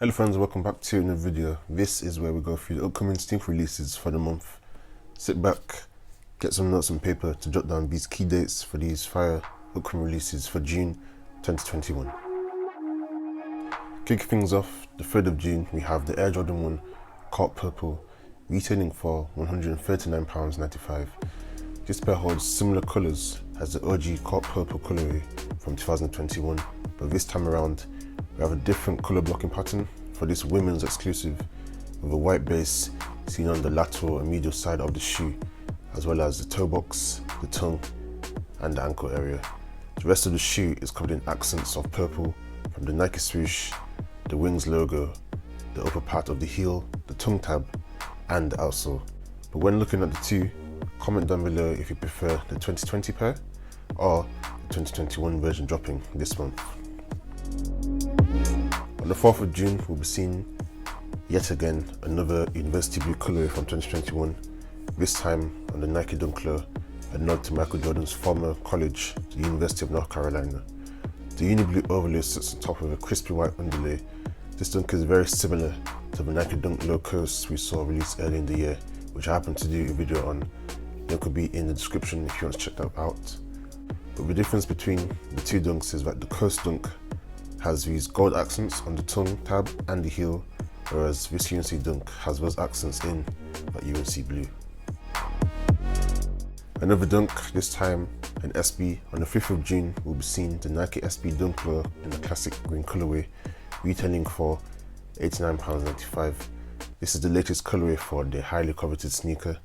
Hello friends, welcome back to another video. This is where we go through the upcoming sneaker releases for the month. Sit back, get some notes and paper to jot down these key dates for these fire upcoming releases for June 2021. Kicking things off, the 3rd of June, we have the Air Jordan 1 Cart Purple, retailing for £139.95. This pair holds similar colours as the OG Cart Purple colourway from 2021, but this time around we have a different colour blocking pattern for this women's exclusive, with a white base seen on the lateral and medial side of the shoe, as well as the toe box, the tongue and the ankle area. The rest of the shoe is covered in accents of purple from the Nike swoosh, the wings logo, the upper part of the heel, the tongue tab and the outsole. But when looking at the two, comment down below if you prefer the 2020 pair or the 2021 version dropping this month. On the 4th of June, we'll be seeing yet again another university blue colourway from 2021, this time on the Nike Dunk Low, a nod to Michael Jordan's former college, the University of North Carolina. The uni blue overlay sits on top of a crispy white underlay. This dunk is very similar to the Nike Dunk Low Coast we saw released earlier in the year, which I happened to do a video on. Link will be in the description if you want to check that out. But the difference between the two dunks is that the Coast dunk has these gold accents on the tongue tab and the heel, whereas this UNC dunk has those accents in that UNC blue. Another dunk, this time an SB. On the 5th of June, we'll be seeing the Nike SB Dunk Low in the classic green colourway, retailing for £89.95. This is the latest colourway for the highly coveted sneaker.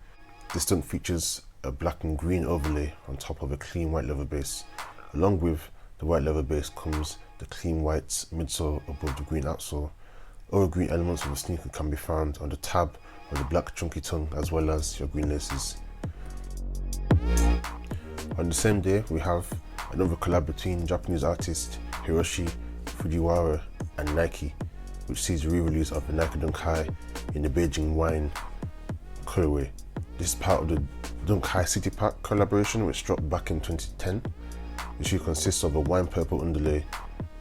This dunk features a black and green overlay on top of a clean white leather base. Along with the white leather base comes the clean white midsole above the green outsole. Other green elements of the sneaker can be found on the tab or the black chunky tongue, as well as your green laces. On the same day, we have another collab between Japanese artist Hiroshi Fujiwara and Nike, which sees the re-release of the Nike Dunk High in the Beijing wine colorway. This is part of the Dunk High City Pack collaboration, which dropped back in 2010. The shoe consists of a wine purple underlay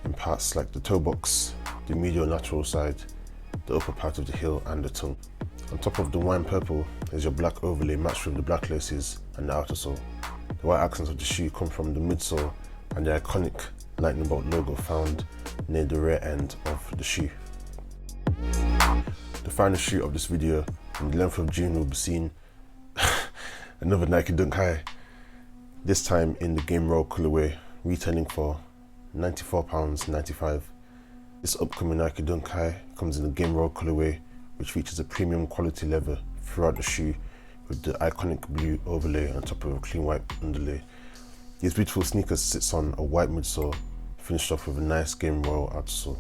in parts like the toe box, the medial lateral side, the upper part of the heel and the tongue. On top of the wine purple is your black overlay matched with the black laces and the outer sole. The white accents of the shoe come from the midsole and the iconic lightning bolt logo found near the rear end of the shoe. The final shoe of this video, on the 11th of June, we'll be seeing another Nike Dunk High, this time in the game roll colorway, retailing for £94.95. This upcoming Nike Dunk High comes in the game roll colorway, which features a premium quality leather throughout the shoe with the iconic blue overlay on top of a clean white underlay. These beautiful sneakers sits on a white midsole, finished off with a nice game roll outsole.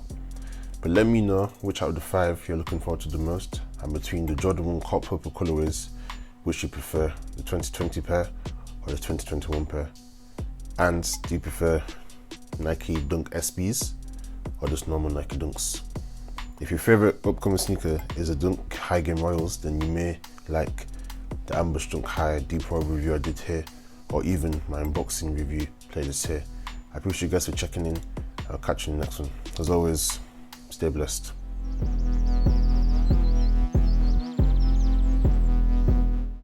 But let me know which out of the 5 you're looking forward to the most, and between the Jordan 1 Cart Purple colorways, which you prefer, the 2020 pair or the 2021 pair? And do you prefer Nike Dunk SBs or just normal Nike Dunks? If your favorite upcoming sneaker is a Dunk High Game Royals, then you may like the Ambush Dunk High Deep Roll review I did here, or even my unboxing review playlist here. I appreciate you guys for checking in. I'll catch you in the next one. As always, stay blessed.